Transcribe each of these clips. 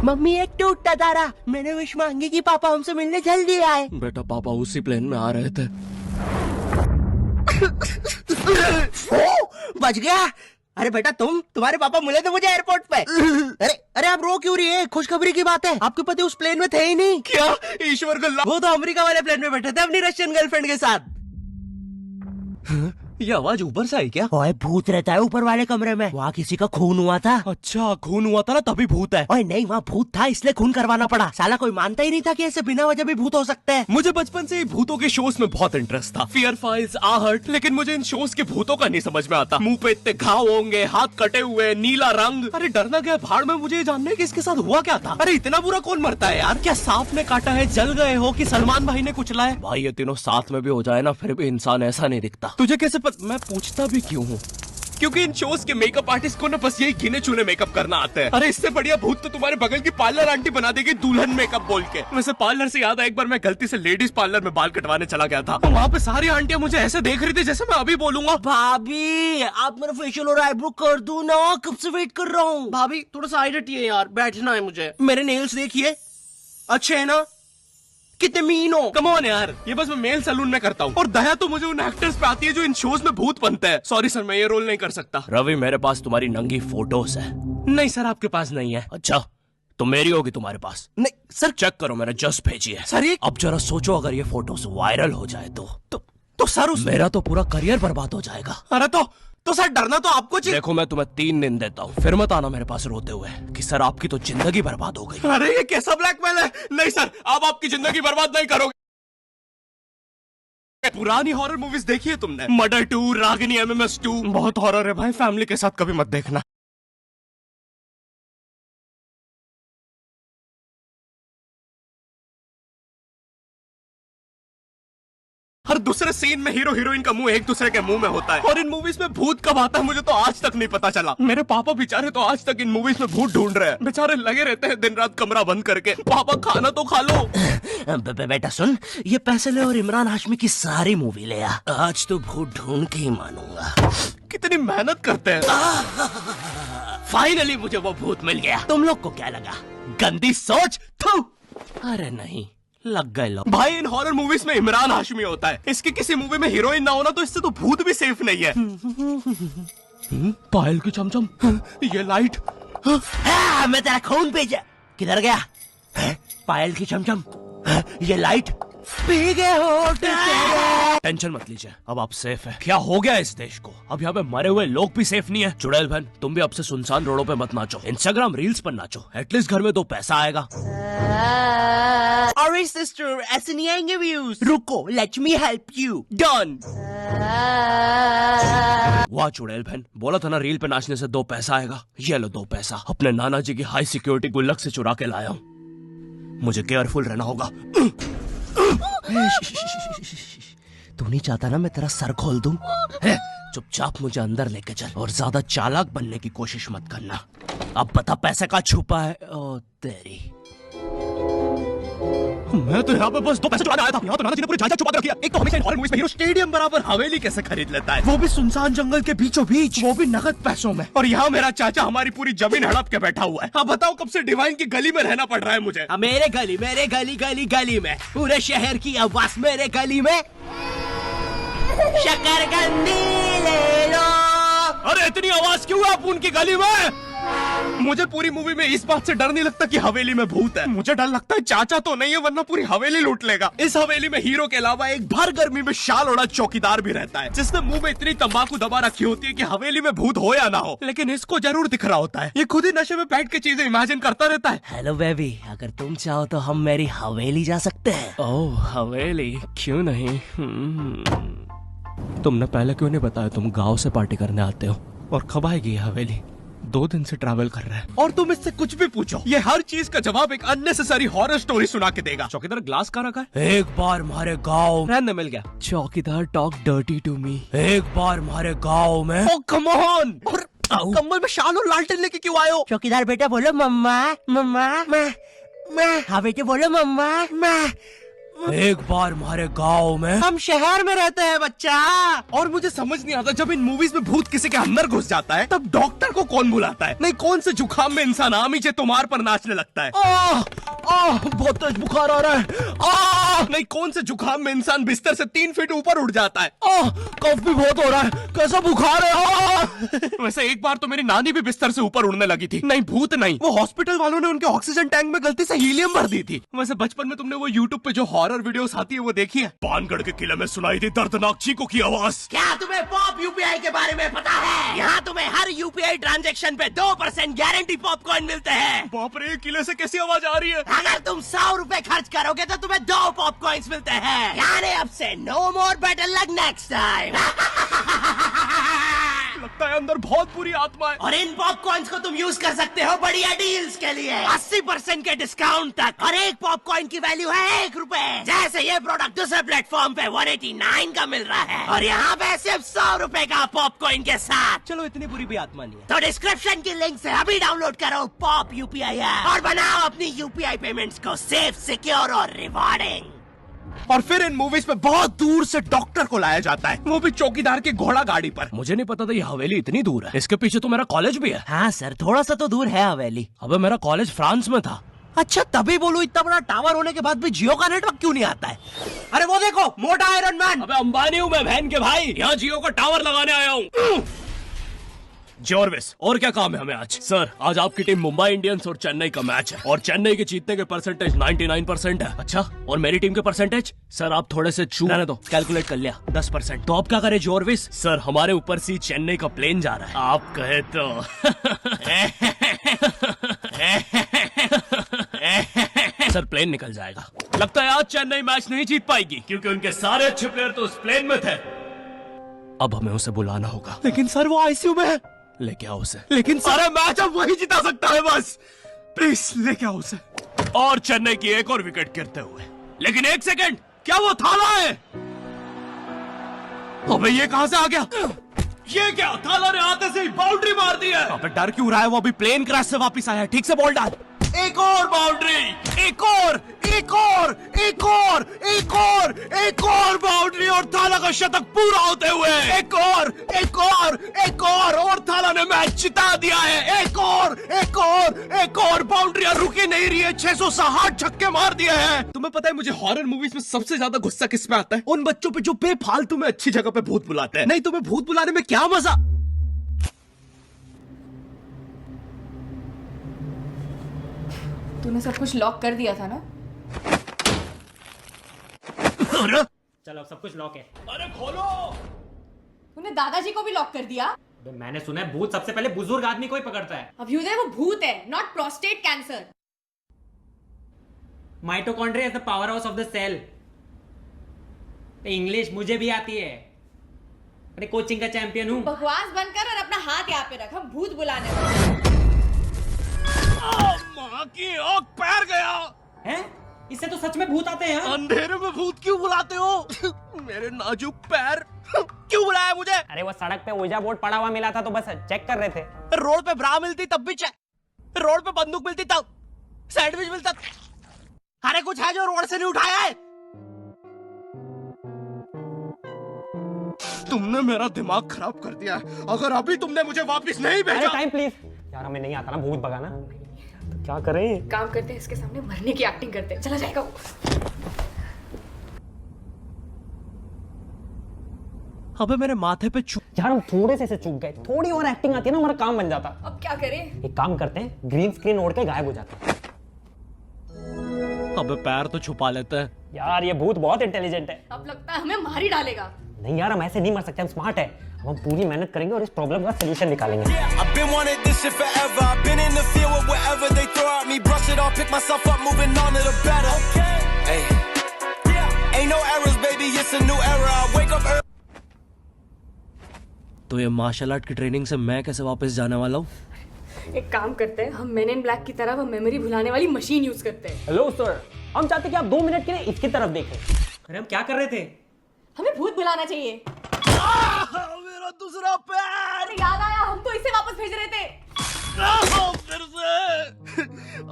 Mummy एक टूटता तारा, मैंने विश मांगी कि पापा हमसे मिलने जल्दी आए। बेटा पापा उसी प्लेन में आ रहे थे। ओ, बच गया। अरे बेटा तुम्हारे पापा मिले थे मुझे एयरपोर्ट पे। अरे अरे आप रो क्यों रही है? खुशखबरी की बात है, आपके पति उस प्लेन में थे ही नहीं। क्या? ईश्वर को वो तो अमेरिका वाले प्लेन में बैठे थे अपनी रशियन गर्लफ्रेंड के साथ। ये आवाज ऊपर से आई क्या? ओए भूत रहता है ऊपर वाले कमरे में, वहाँ किसी का खून हुआ था। अच्छा खून हुआ था ना तभी भूत है। ओए नहीं, वहाँ भूत था इसलिए खून करवाना पड़ा। साला कोई मानता ही नहीं था कि ऐसे बिना वजह भी भूत हो सकते हैं। मुझे बचपन से ही भूतों के शोज में बहुत इंटरेस्ट था, फियर फाइल्स, आहट, लेकिन मुझे इन शोज के भूतों का नहीं समझ में आता। मुंह पे इतने घाव होंगे, हाथ कटे हुए, नीला रंग। अरे डरना क्या भाड़ में, मुझे ये जानने कि इसके साथ हुआ क्या था। अरे इतना बुरा कौन मरता है यार? क्या सांप ने काटा है, जल गए हो कि सलमान भाई ने कुचला है? भाई ये तीनों साथ में भी हो जाए ना फिर भी इंसान ऐसा नहीं दिखता। तुझे कैसे मैं पूछता भी क्यों हूँ? क्योंकि इन शोज के मेकअप आर्टिस्ट को ना बस यही गिने चुने मेकअप करना आता है। अरे इससे बढ़िया भूत तो तुम्हारे बगल की पार्लर आंटी बना देगी दुल्हन मेकअप बोल के। वैसे पार्लर से याद है, एक बार मैं गलती से लेडीज पार्लर में बाल कटवाने चला गया था, वहाँ पे सारी आंटियां मुझे ऐसे देख रही थी जैसे मैं अभी बोलूंगा भाभी आप मेरा फेशियल और आईब्रो कर दो ना, कब से वेट कर रहा हूँ। भाभी थोड़ा सा साइड हटिए यार, बैठना है मुझे। मेरे नेल्स देखिए, अच्छे है ना? कितने मीन हो। कम ऑन यार, ये बस मैं मेल सैलून में करता हूँ। और दया तो मुझे उन एक्टर्स पे आती है जो इन शोज में भूत बनते हैं। सॉरी सर, मैं ये रोल नहीं कर सकता। रवि मेरे पास तुम्हारी नंगी फोटोज है। नहीं सर आपके पास नहीं है। अच्छा तो मेरी होगी तुम्हारे पास? नहीं सर। चेक करो, मैंने जस्ट भेजी है। सर ये अब जरा सोचो, अगर ये फोटोज वायरल हो जाए तो सर उस मेरा तो पूरा करियर बर्बाद हो जाएगा। अरे तो सर डरना तो आपको चाहिए। देखो मैं तुम्हें 3 दिन देता हूँ, फिर मत आना मेरे पास रोते हुए कि सर आपकी तो जिंदगी बर्बाद हो गई। अरे ये कैसा ब्लैकमेल है? नहीं सर, आप आपकी जिंदगी बर्बाद नहीं करोगे। पुरानी हॉरर मूवीज देखी है तुमने? मर्डर 2, रागिनी, MMS 2, बहुत हॉरर है भाई, फैमिली के साथ कभी मत देखना। हर दूसरे सीन में हीरो हीरोइन का मुंह एक दूसरे के मुंह में होता है। और इन मूवीज में भूत कब आता है मुझे तो आज तक नहीं पता चला। मेरे पापा बेचारे तो आज तक इन मूवीज में भूत ढूंढ रहे हैं। बेचारे लगे रहते हैं दिन रात कमरा बंद करके। पापा खाना तो खा लो। बेटा सुन, ये पैसे ले और इमरान हाशमी की सारी मूवी ले आ। आज तो भूत ढूंढ के ही मानूंगा। कितनी मेहनत करते हैं। फाइनली मुझे वो भूत मिल गया। तुम लोग को क्या लगा? गंदी सोच। थू। अरे नहीं, लग गए लोग। भाई इन हॉरर मूवीज में इमरान हाशमी होता है, इसकी किसी मूवी में हीरोइन ना होना तो इससे तो भूत भी सेफ नहीं है। पायल की चमचम, ये लाइट। मैं तेरा खून भेजा। किधर गया? पायल की चमचम, ये लाइट पी गए हो। टेंशन मत लीजिए, अब आप सेफ है। क्या हो गया इस देश को? अब यहाँ पे मरे हुए लोग भी सेफ नहीं है। चुड़ैल बहन तुम भी अब से सुनसान रोडों पे मत नाचो, इंस्टाग्राम रील्स पर नाचो, एटलीस्ट घर में 2 पैसा आएगा। अरे सिस्टर, ऐसे नहीं आएंगे व्यूज। रुको, let me help you. Done. वाह चुड़ैल बहन, बोला था ना रील पे नाचने से 2 पैसा आएगा। ये लो 2 पैसा, अपने नाना जी की हाई सिक्योरिटी गुल्लक से चुरा के लाया हूँ। मुझे केयरफुल रहना होगा। तू नहीं चाहता ना मैं तेरा सर खोल दूं? चुपचाप मुझे अंदर लेके चल और ज्यादा चालाक बनने की कोशिश मत करना। अब बता पैसे का छुपा है? ओ तेरी, मैं तो यहाँ पे बस 2 पैसे चुराने आया था। यहाँ तो नाना जी ने पूरी जायदाद छुपा के रखी है। एक तो हमेशा इन हॉरर मूवीज में हीरो स्टेडियम बराबर हवेली कैसे खरीद लेता है, वो भी सुनसान जंगल के बीचों बीच, वो भी नगद पैसों में। और यहाँ मेरा चाचा हमारी पूरी जमीन हड़प के बैठा हुआ है। अब बताओ कब से डिवाइन की गली में रहना पड़ रहा है मुझे। मेरे गली में पूरे शहर की आवाज मेरे गली में। शकरकंदी ले लो। अरे इतनी आवाज क्यों है उनकी गली में? मुझे पूरी मूवी में इस बात से डर नहीं लगता कि हवेली में भूत है, मुझे डर लगता है चाचा तो नहीं है वरना पूरी हवेली लूट लेगा। इस हवेली में हीरो के अलावा एक भर गर्मी में शाल ओढ़ा चौकीदार भी रहता है, जिसने मुंह में इतनी तंबाकू दबा रखी होती है कि हवेली में भूत हो या ना हो, लेकिन इसको जरूर दिख रहा होता है। ये खुद ही नशे में बैठ के चीजें इमेजिन करता रहता है। हेलो बेबी, अगर तुम चाहो तो हम मेरी हवेली जा सकते हैं। ओह हवेली, क्यों नहीं? तुमने पहले क्यों नहीं बताया तुम गांव से पार्टी करने आते हो? और कब आएगी हवेली? 2 दिन से ट्रैवल कर रहा है और तुम इससे कुछ भी पूछो, ये हर चीज का जवाब एक अननेसेसरी हॉरर स्टोरी सुना के देगा। चौकीदार ग्लास कहाँ रखा है? एक बार हमारे गाँव रहने मिल गया। चौकीदार टॉक डर्टी टू मी। एक बार हमारे गाँव में। ओह कम ऑन। और कम्बल में शाल और लालटेन लेके क्यों आए हो? चौकीदार बेटा बोलो मम्मा। मम्मा मैं। हाँ बेटे बोलो मम्मा। एक बार हमारे गांव में हम शहर में रहते हैं बच्चा। और मुझे समझ नहीं आता, जब इन मूवीज में भूत किसी के अंदर घुस जाता है तब डॉक्टर को कौन बुलाता है? नहीं, कौन से जुकाम में इंसान आमी तुम्हार पर नाचने लगता है? बहुत तेज बुखार आ रहा है। नहीं, कौन से जुकाम में इंसान बिस्तर से 3 फीट ऊपर उड़ जाता है? कफ भी बहुत हो रहा है, कैसा बुखार है? वैसे एक बार तो मेरी नानी भी बिस्तर से ऊपर उड़ने लगी थी। नहीं भूत नहीं, वो हॉस्पिटल वालों ने उनके ऑक्सीजन टैंक में गलती से हीलियम भर दी थी। वैसे बचपन में तुमने वो यूट्यूब पे जो हॉरर वीडियोस आती है वो देखी है? पानगढ़ के किले में सुनाई थी दर्दनाक चीखों की आवाज। क्या तुम्हें पॉप यूपीआई के बारे में पता है? यहाँ तुम्हें हर यूपीआई ट्रांजैक्शन पे 2% गारंटी पॉपकॉर्न मिलते हैं। बाप रे, किले से कैसी आवाज आ रही है? अगर तुम 100 रुपए खर्च करोगे तो तुम्हें 2 पॉपकॉर्न्स मिलते हैं। यानी अब से no more better luck next time. लगता है अंदर बहुत बुरी आत्मा है। और इन पॉपकॉर्न्स को तुम यूज कर सकते हो बढ़िया डील्स के लिए, 80% के डिस्काउंट तक। और एक पॉपकॉर्न की वैल्यू है 1 रुपए। जैसे ये प्रोडक्ट दूसरे प्लेटफॉर्म पे 189 का मिल रहा है और यहाँ पे सिर्फ 100 रुपए का पॉपकॉर्न के साथ। चलो, इतनी बुरी भी आत्मा नहीं है। तो डिस्क्रिप्शन की लिंक से अभी डाउनलोड करो पॉप यूपीआई ऐप और बनाओ अपनी यूपीआई पेमेंट्स को सेफ, सिक्योर और रिवॉर्डिंग। और फिर इन मूवीज में बहुत दूर से डॉक्टर को लाया जाता है, वो भी चौकीदार की घोड़ा गाड़ी पर। मुझे नहीं पता था ये हवेली इतनी दूर है। इसके पीछे तो मेरा कॉलेज भी है। हाँ सर, थोड़ा सा तो दूर है हवेली। अबे मेरा कॉलेज फ्रांस में था। अच्छा, तभी बोलो इतना बड़ा टावर होने के बाद भी जियो का नेटवर्क क्यों नहीं आता है? अरे वो देखो, मोटा आयरन मैन। अबे अंबानी हूँ मैं, बहन के भाई। यहाँ जियो का टावर लगाने आया हूँ। जॉर्विस, और क्या काम है हमें आज? सर, आज आपकी टीम मुंबई इंडियंस और चेन्नई का मैच है और चेन्नई के जीतने के परसेंटेज 99% है। अच्छा, और मेरी टीम के परसेंटेज? सर आप थोड़े से चूक रहने दो, कैलकुलेट कर लिया 10%। तो अब क्या करे जॉर्विस? सर हमारे ऊपर से चेन्नई का प्लेन जा रहा है, आप कहे तो। सर प्लेन निकल जाएगा। लगता है आज चेन्नई मैच नहीं जीत पाएगी क्योंकि उनके सारे अच्छे प्लेयर तो उस प्लेन में थे। अब हमें उसे बुलाना होगा। लेकिन सर वो आईसीयू में है। लेके आओ उसे। लेकिन सारा मैच अब वही जिता सकता है, बस प्लीज लेके आओ उसे। और चेन्नई की एक और विकेट गिरते हुए। लेकिन एक सेकंड, क्या वो थाला है? अबे ये कहां से आ गया? ये क्या, थाला ने आते से ही बाउंड्री मार दी है। अबे डर क्यों रहा है? वो अभी प्लेन क्रैश से वापस आया है। ठीक से बॉल डाल। एक और बाउंड्री, एक और, एक और, एक और, एक और, एक और बाउंड्री और थाला का शतक पूरा होते हुए एक और, एक और, एक और थाला ने मैच जिता दिया है। एक और, एक और, एक और बाउंड्रियां रुकी नहीं रही है। 660 छक्के मार दिए हैं। तुम्हें पता है मुझे हॉरर मूवीज में सबसे ज्यादा गुस्सा किस पे आता है? उन बच्चों पे जो बेफालतू में अच्छी जगह पे भूत बुलाते हैं। नहीं, तुम्हें भूत बुलाने में क्या मजा? तूने सब कुछ लॉक कर दिया था ना? चलो अब सब कुछ लॉक है। अरे खोलो। तूने दादाजी को भी लॉक कर दिया? मैंने सुना है भूत सबसे पहले बुजुर्ग आदमी को ही पकड़ता है। अभ्युदय, वो भूत है, not prostate cancer. Mitochondria is the power house of the cell. English मुझे भी आती है, अरे कोचिंग का चैंपियन हूँ। बकवास बंद कर और अपना हाथ यहाँ पे रख, हम भूत बुलाने वाले। माँ की आँख पैर गया। हैं? इससे तो सच में भूत आते हैं। अंधेरे में भूत क्यों बुलाते हो? मेरे नाजुक पैर। क्यों बुलाया मुझे? अरे वो सड़क पे ओजा बोर्ड पड़ा हुआ मिला था तो बस चेक कर रहे थे। रोड पे ब्रा मिलती तब भी चेक, रोड पे बंदूक मिलती तब, सैंडविच मिलता। अरे कुछ है जो रोड से नहीं उठाया है? तुमने मेरा दिमाग खराब कर दिया है। अगर अभी तुमने मुझे वापस नहीं भेजा। टाइम प्लीज यार, हमें नहीं आता ना भूत भगाना, तो क्या करें? काम करते हैं, इसके सामने मरने की एक्टिंग करते हैं। चला जाएगा वो। अबे मेरे माथे पे यार हम थोड़े से चूक गए, थोड़ी और एक्टिंग आती है ना हमारा काम बन जाता। अब क्या करें? एक काम करते हैं, ग्रीन स्क्रीन ओढ़ के गायब हो जाते हैं। अबे पैर तो छुपा लेते हैं। यार ये भूत बहुत इंटेलिजेंट है। अब लगता है हमें मार ही डालेगा। नहीं यार, हम ऐसे नहीं मर सकते, हम स्मार्ट है। हम पूरी मेहनत करेंगे और इस प्रॉब्लम का सलूशन निकालेंगे। I've been wanting this shit forever. I've been in the field with whatever they throw at me. Brush it off, pick myself up, moving on to the better. Hey, ain't no errors, baby. It's a new era. I wake up early. तो ये martial art की training से मैं कैसे वापस जाने वाला हूँ? एक काम करते हैं, हम मेन इन ब्लैक की तरह वो मेमोरी भुलाने वाली मशीन यूज करते हैं। हेलो सर, हम चाहते कि आप 2 मिनट के लिए इसकी तरफ देखें। अरे हम क्या कर रहे थे? हमें भूत बुलाना चाहिए। मेरा दूसरा पैर। अरे याद आया, हम तो इसे वापस भेज रहे थे। फिर से।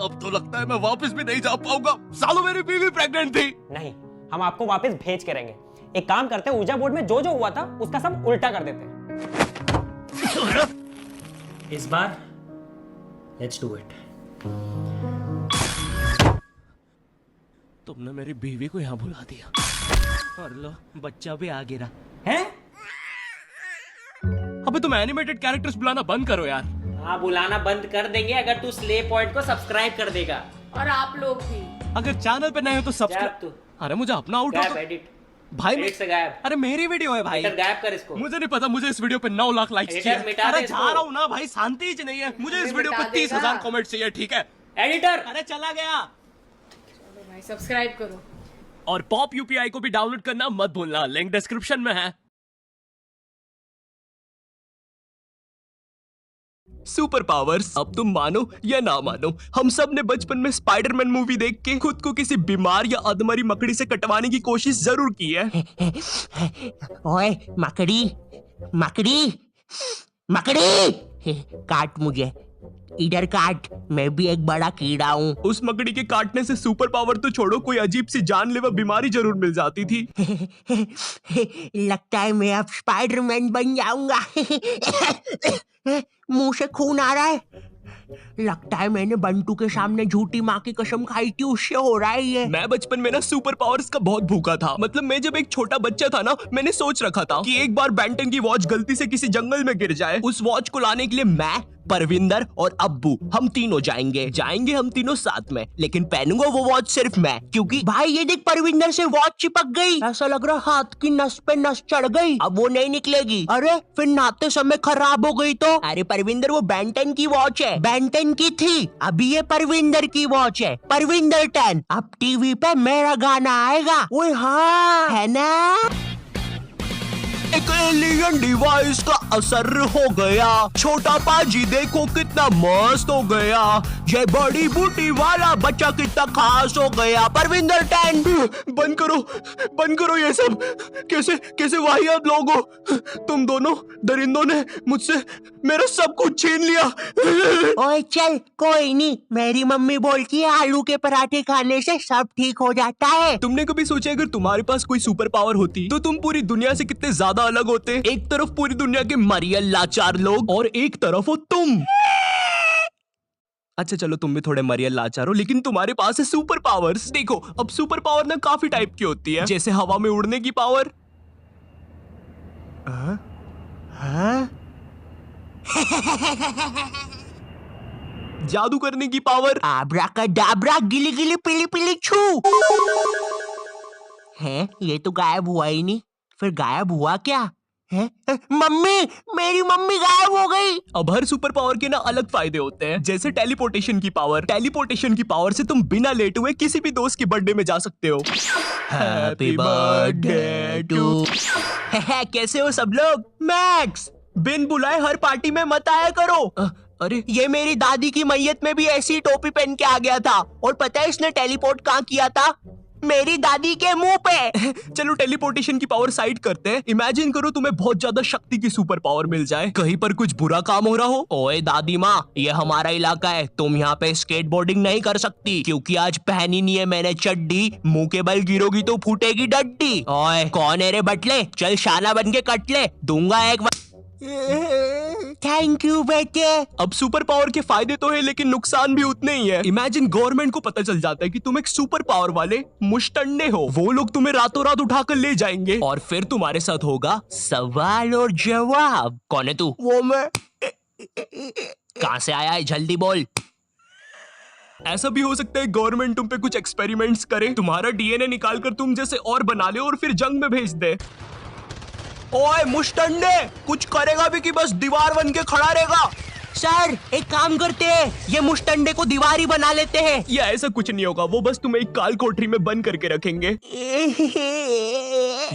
अब तो लगता है मैं वापस भी नहीं जा पाऊंगा। सालों मेरी बीवी प्रेग्नेंट थी। नहीं, हम आपको वापस भेज के रहेंगे। एक काम करते हैं, ऊर्जा बोर्ड में जो जो हुआ था उसका सब उल्टा कर देते हैं। इस बार लेट्स डू इट। तुमने मेरी बीवी को यहाँ बुला दिया और लो बच्चा भी आ गिरा हैं? अबे तुम एनिमेटेड कैरेक्टर्स बुलाना बंद करो यार। हाँ, बुलाना बंद कर देंगे अगर तू स्ले पॉइंट को सब्सक्राइब कर देगा। और आप लोग भी। अगर चैनल पे नए हो तो गायब सब्सक्राइब। तू। अरे मुझे अपना आउट गायब एडिट। भाई एडिट से गायब। अरे मेरी वीडियो है भाई। एडिटर गायब कर इसको। मुझे नहीं पता, मुझे इस वीडियो पे 9 लाख लाइक्स एडिटर चाहिए। मिटा अरे दे जा इसको। रहा हूँ ना भाई, शांति ही नहीं है। मुझे इस वीडियो पे मिटा 30,000 देगा। कमेंट चाहिए, ठीक है? एडिटर। अरे चला गया। चलो भाई सब्सक्राइब करो। और पॉप यूपीआई को भी डाउनलोड करना मत भूलना, लिंक डिस्क्रिप्शन में है। सुपर पावर्स, अब तुम मानो या ना मानो, हम सब ने बचपन में स्पाइडरमैन मूवी देख के खुद को किसी बीमार या अधमरी मकड़ी से कटवाने की कोशिश जरूर की है। ओए मकड़ी मकड़ी मकड़ी, काट मुझे, इधर काट, मैं भी एक बड़ा कीड़ा हूँ। उस मकड़ी के काटने से सुपर पावर तो छोड़ो, कोई अजीब सी जानलेवा बीमारी जरूर मिल जाती थी। लगता है मैं अब स्पाइडरमैन बन जाऊंगा। मुंह से खून आ रहा है, लगता है मैंने बंटू के सामने झूठी माँ की कसम खाई थी, उससे हो रहा है ये। मैं बचपन में ना सुपर पावर्स का बहुत भूखा था। मतलब मैं जब एक छोटा बच्चा था ना, मैंने सोच रखा था कि एक बार बेंटन की वॉच गलती से किसी जंगल में गिर जाए, उस वॉच को लाने के लिए मैं, परविंदर और अब्बू हम तीनों जाएंगे हम तीनों साथ में, लेकिन पहनूंगा वो वॉच सिर्फ मैं, क्योंकि भाई ये देख, परविंदर से वॉच चिपक गई, ऐसा लग रहा हाथ की नस पे नस चढ़ गई, अब वो नहीं निकलेगी। अरे फिर नहाते समय खराब हो गई तो? अरे परविंदर वो बेंटन की वॉच है, बेंटन की थी, अभी ये परविंदर की वॉच है, परविंदर 10। अब टीवी पे मेरा गाना आएगा, ओए हाँ, है ना? एक एलियन डिवाइस का असर हो गया, छोटा पाजी देखो कितना मस्त हो गया, ये बड़ी बूटी वाला बच्चा कितना खास हो गया। परविंदर 10, बंद करो ये सब। कैसे कैसे वाहियात लोग हो तुम दोनों, दरिंदों ने मुझसे मेरा सब कुछ छीन लिया। ओए चल कोई नहीं, मेरी मम्मी बोलती है आलू के पराठे खाने से सब ठीक हो जाता है। तुमने कभी सोचा अगर तुम्हारे पास कोई सुपर पावर होती तो तुम पूरी दुनिया से कितने ज्यादा अलग होते? एक तरफ पूरी दुनिया के मरियल लाचार लोग और एक तरफ हो तुम। अच्छा चलो तुम भी थोड़े मरियल लाचार हो, लेकिन तुम्हारे पास है सुपर पावर्स। देखो अब सुपर पावर ना काफी टाइप की होती है, जैसे हवा में उड़ने की पावर, जादू करने की पावर, आब्राकाडाब्रा गिली गिली पिली पिली छू। हैं, ये तो गायब हुआ ही नहीं, फिर गायब हुआ क्या है? मम्मी, मेरी मम्मी गायब हो गई। अब हर सुपर पावर के ना अलग फायदे होते हैं, जैसे टेलीपोर्टेशन की पावर। टेलीपोर्टेशन की पावर से तुम बिना लेटे हुए किसी भी दोस्त के बर्थडे में जा सकते हो। Happy birthday to. कैसे हो सब लोग? मैक्स, बिन बुलाए हर पार्टी में मत आया करो। अरे ये मेरी दादी की मैयत में भी ऐसी टोपी पहन के आ गया था, और पता है इसने टेलीपोर्ट कहाँ किया था? मेरी दादी के मुंह पे। चलो टेलीपोर्टेशन की पावर साइड करते हैं। इमेजिन करो तुम्हें बहुत ज्यादा शक्ति की सुपर पावर मिल जाए, कहीं पर कुछ बुरा काम हो रहा हो। ओए दादी माँ, ये हमारा इलाका है, तुम यहाँ पे स्केटबोर्डिंग नहीं कर सकती, क्योंकि आज पहनी नहीं है मैंने चड्डी, मुंह के बल गिरोगी तो फूटेगी डड्डी। ओए कौन है रे बटले, चल शाना बन के कट ले, दूंगा एक। थैंक यू बेटे। अब सुपर पावर के फायदे तो है, लेकिन नुकसान भी उतने ही है। इमेजिन गवर्नमेंट को पता चल जाता है कि तुम एक सुपर पावर वाले मुश्तंडे हो, वो लोग तुम्हें रातों रात उठाकर ले जाएंगे और फिर तुम्हारे साथ होगा सवाल और जवाब। कौन है तू? वो मैं। कहां से आया है, जल्दी बोल। ऐसा भी हो सकता है गवर्नमेंट तुम पे कुछ एक्सपेरिमेंट्स करे, तुम्हारा डीएनए निकालकर तुम जैसे और बना ले और फिर जंग में भेज दे। ओए मुश्तंडे, कुछ करेगा भी कि बस दीवार बन के खड़ा रहेगा? सर एक काम करते हैं, ये मुश्तंडे को दीवारी बना लेते हैं। या ऐसा कुछ नहीं होगा, वो बस तुम्हें एक काल कोठरी में बंद करके रखेंगे।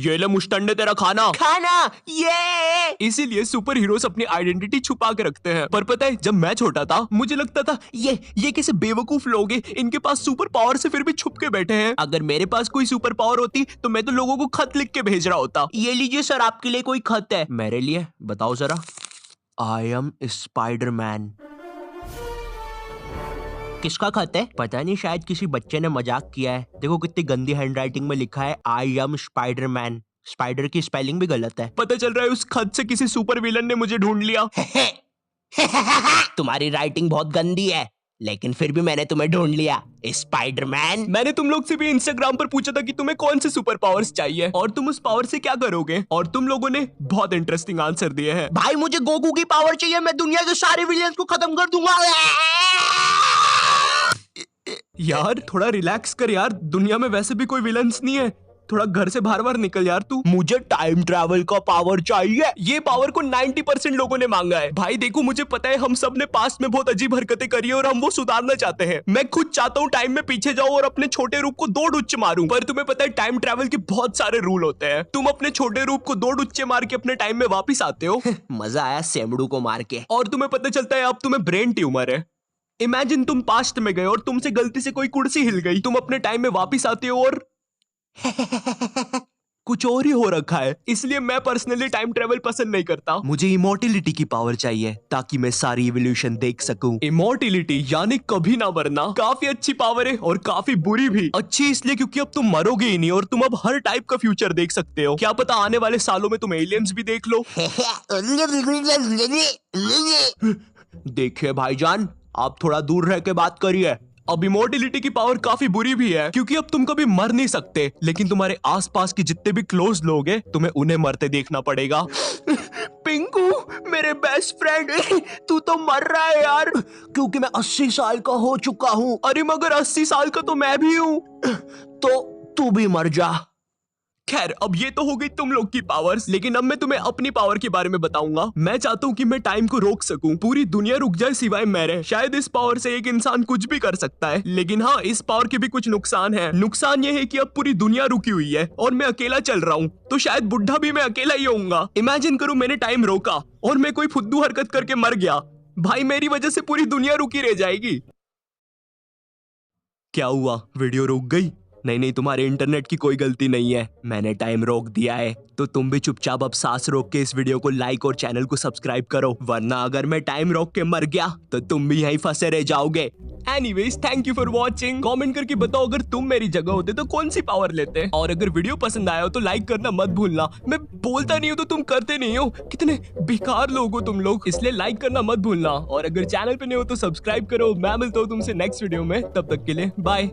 ये ले मुश्तंडे तेरा खाना। खाना, ये इसीलिए सुपर हीरोज अपनी आइडेंटिटी छुपा के रखते हैं। पर पता है जब मैं छोटा था मुझे लगता था ये कैसे बेवकूफ लोग हैं, इनके पास सुपर पावर से फिर भी छुप के बैठे हैं। अगर मेरे पास कोई सुपर पावर होती तो मैं तो लोगों को खत लिख के भेज रहा होता। ये लीजिए सर, आपके लिए कोई खत है। मेरे लिए बताओ जरा। I am Spiderman. किसका खत है? पता नहीं, शायद किसी बच्चे ने मजाक किया है। देखो कितनी गंदी हैंडराइटिंग में लिखा है, आई एम स्पाइडरमैन। स्पाइडर की स्पेलिंग भी गलत है। पता चल रहा है उस खत से किसी सुपर विलन ने मुझे ढूंढ लिया। तुम्हारी राइटिंग बहुत गंदी है, लेकिन फिर भी मैंने तुम्हें ढूंढ लिया, स्पाइडरमैन। मैंने तुम लोग से भी इंस्टाग्राम पर पूछा था कि तुम्हें कौन से सुपर पावर्स चाहिए और तुम उस पावर से क्या करोगे, और तुम लोगों ने बहुत इंटरेस्टिंग आंसर दिए हैं। भाई मुझे गोकू की पावर चाहिए, मैं दुनिया के सारे विलियंस को खत्म कर दूंगा। यार थोड़ा रिलैक्स कर यार, दुनिया में वैसे भी कोई विलन्स नहीं है, थोड़ा घर से बाहर निकल यार तू। मुझे टाइम ट्रैवल का पावर चाहिए। ये पावर को 90% लोगों ने मांगा है। भाई देखो मुझे पता है हम सब ने पास्ट में बहुत अजीब हरकतें करी है और हम वो सुधारना चाहते हैं। मैं खुद चाहता हूँ टाइम में पीछे जाऊं और अपने छोटे रूप को 2 डुच्चे मारूं, पर तुम्हें पता है टाइम ट्रैवल के बहुत सारे रूल होते हैं। तुम अपने छोटे रूप को 2 डुच्चे मार के अपने टाइम में वापिस आते हो। मजा आया सेमड़ू को मार के। और तुम्हें पता चलता है अब तुम्हें ब्रेन ट्यूमर है। इमेजिन तुम पास्ट में गए और तुमसे गलती से कोई कुर्सी हिल गई, तुम अपने टाइम में वापिस आते हो और कुछ और ही हो रखा है। इसलिए मैं पर्सनली टाइम ट्रेवल पसंद नहीं करता। मुझे इमोर्टिलिटी की पावर चाहिए ताकि मैं सारी इवोल्यूशन देख सकूं। इमोर्टिलिटी यानी कभी ना मरना, काफी अच्छी पावर है और काफी बुरी भी। अच्छी इसलिए क्योंकि अब तुम मरोगे ही नहीं और तुम अब हर टाइप का फ्यूचर देख सकते हो। क्या पता आने वाले सालों में तुम एलियंस भी देख लो। देखिए भाईजान, आप थोड़ा दूर रह के बात करिए। अब इमोर्टिलिटी की पावर काफी बुरी भी है क्योंकि अब तुम कभी मर नहीं सकते, लेकिन तुम्हारे आसपास के जितने भी क्लोज लोग हैं तुम्हें उन्हें मरते देखना पड़ेगा। पिंकू मेरे बेस्ट फ्रेंड, तू तो मर रहा है यार, क्योंकि मैं 80 साल का हो चुका हूँ। अरे मगर 80 साल का तो मैं भी हूँ। तो तू भी मर जा। खैर अब ये तो हो गई तुम लोग की पावर्स, लेकिन अब मैं तुम्हें अपनी पावर के बारे में बताऊंगा। मैं चाहता हूँ कि मैं टाइम को रोक सकूं, पूरी दुनिया रुक जाए सिवाय मेरे। शायद इस पावर से एक इंसान कुछ भी कर सकता है, लेकिन हाँ इस पावर के भी कुछ नुकसान है। नुकसान ये है कि अब पूरी दुनिया रुकी हुई है और मैं अकेला चल रहा हूँ, तो शायद बुढ़ा भी मैं अकेला ही होऊंगा। इमेजिन करो मैंने टाइम रोका और मैं कोई फुद्दू हरकत करके मर गया, भाई मेरी वजह से पूरी दुनिया रुकी रह जाएगी। क्या हुआ, वीडियो रुक गई? नहीं, तुम्हारे इंटरनेट की कोई गलती नहीं है, मैंने टाइम रोक दिया है। तो तुम भी चुपचाप अब सांस रोक के इस वीडियो को लाइक और चैनल को सब्सक्राइब करो, वरना अगर मैं टाइम रोक के मर गया तो तुम भी यहीं फंसे रह जाओगे। Anyways thank you for watching. Comment करके बताओ अगर तुम मेरी जगह होते तो कौन सी पावर लेते, और अगर वीडियो पसंद आया हो तो लाइक करना मत भूलना। मैं बोलता नहीं हूँ तो तुम करते नहीं हो, कितने बेकार लोग हो तुम लोग, इसलिए लाइक करना मत भूलना। और अगर चैनल पे नहीं हो तो सब्सक्राइब करो। मैं मिलता हूँ तुमसे नेक्स्ट वीडियो में, तब तक के लिए बाय।